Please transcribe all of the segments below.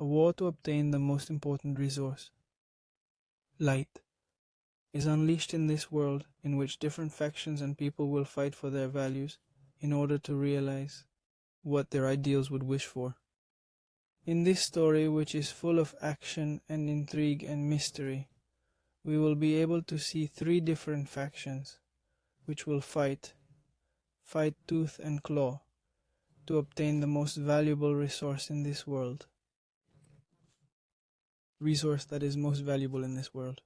A war to obtain the most important resource, light, is unleashed in this world in which different factions and people will fight for their values in order to realize what their ideals would wish for. In this story, which is full of action and intrigue and mystery, we will be able to see three different factions which will fight tooth and claw to obtain the most valuable resource in this world. Resource that is most valuable in this world.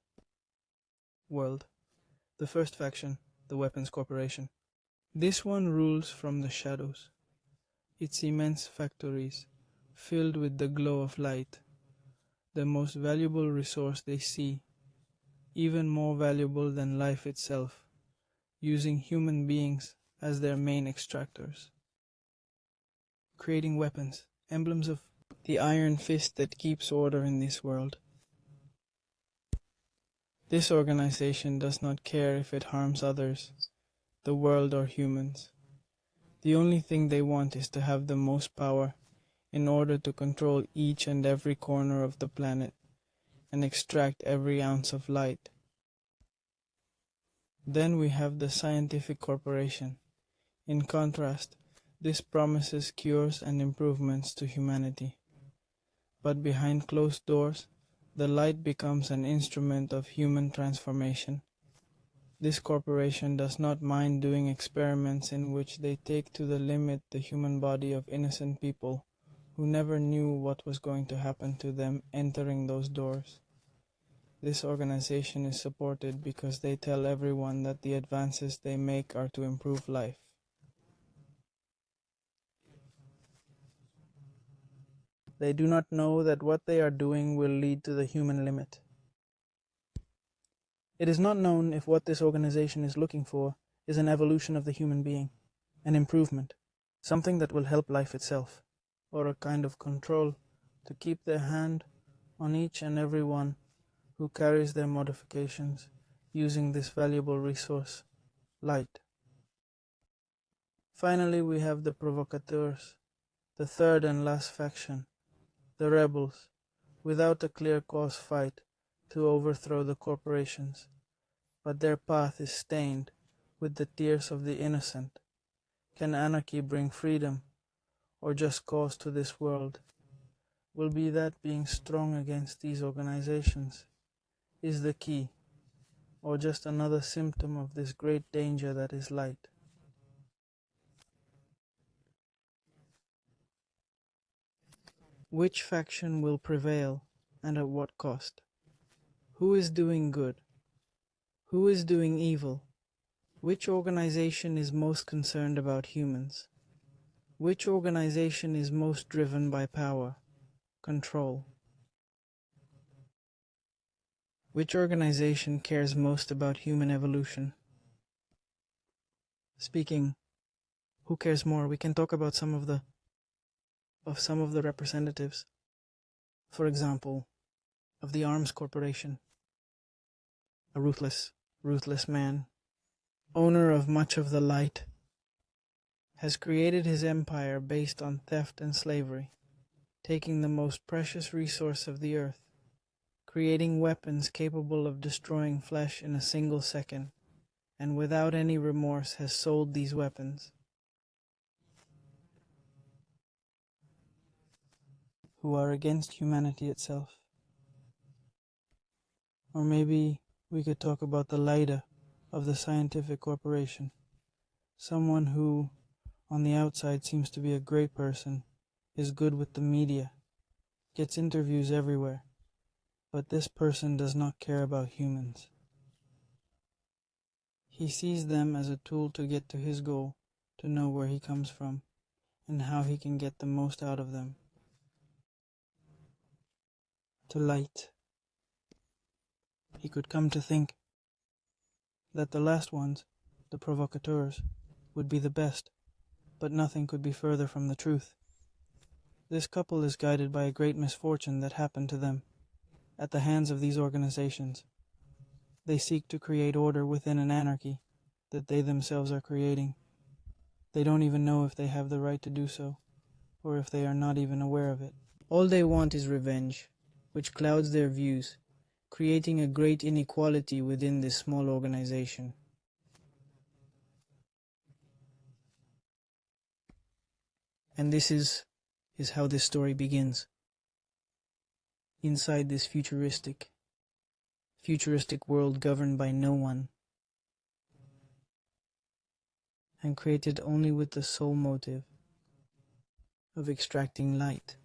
The first faction, the Weapons Corporation. This one rules from the shadows. Its immense factories, filled with the glow of light, the most valuable resource they see, even more valuable than life itself, using human beings as their main extractors. Creating weapons, emblems of the iron fist that keeps order in this world. This organization does not care if it harms others, the world or humans. The only thing they want is to have the most power in order to control each and every corner of the planet and extract every ounce of light. Then we have the Scientific Corporation. In contrast, this promises cures and improvements to humanity. But behind closed doors, the light becomes an instrument of human transformation. This corporation does not mind doing experiments in which they take to the limit the human body of innocent people who never knew what was going to happen to them entering those doors. This organization is supported because they tell everyone that the advances they make are to improve life. They do not know that what they are doing will lead to the human limit. It is not known if what this organization is looking for is an evolution of the human being, an improvement, something that will help life itself, or a kind of control to keep their hand on each and every one who carries their modifications using this valuable resource, light. Finally, we have the provocateurs, the third and last faction, the rebels, without a clear cause fight to overthrow the corporations, but their path is stained with the tears of the innocent. Can anarchy bring freedom or just cause to this world? Will be that being strong against these organizations is the key, or just another symptom of this great danger that is light? Which faction will prevail, and at what cost? Who is doing good? Who is doing evil? Which organization is most concerned about humans? Which organization is most driven by power, control? Which organization cares most about human evolution? Speaking, who cares more? We can talk about some of the representatives. For example, of the Arms Corporation. A ruthless man, owner of much of the light, has created his empire based on theft and slavery, taking the most precious resource of the earth, creating weapons capable of destroying flesh in a single second, and without any remorse has sold these weapons. Who are against humanity itself. Or maybe we could talk about the leader of the Scientific Corporation, someone who, on the outside, seems to be a great person, is good with the media, gets interviews everywhere, but this person does not care about humans. He sees them as a tool to get to his goal, to know where he comes from, and how he can get the most out of them. To light. He could come to think that the last ones, the provocateurs, would be the best, but nothing could be further from the truth. This couple is guided by a great misfortune that happened to them at the hands of these organizations. They seek to create order within an anarchy that they themselves are creating. They don't even know if they have the right to do so, or if they are not even aware of it. All they want is revenge, which clouds their views, creating a great inequality within this small organization. And this is how this story begins. Inside this futuristic world governed by no one, and created only with the sole motive of extracting light.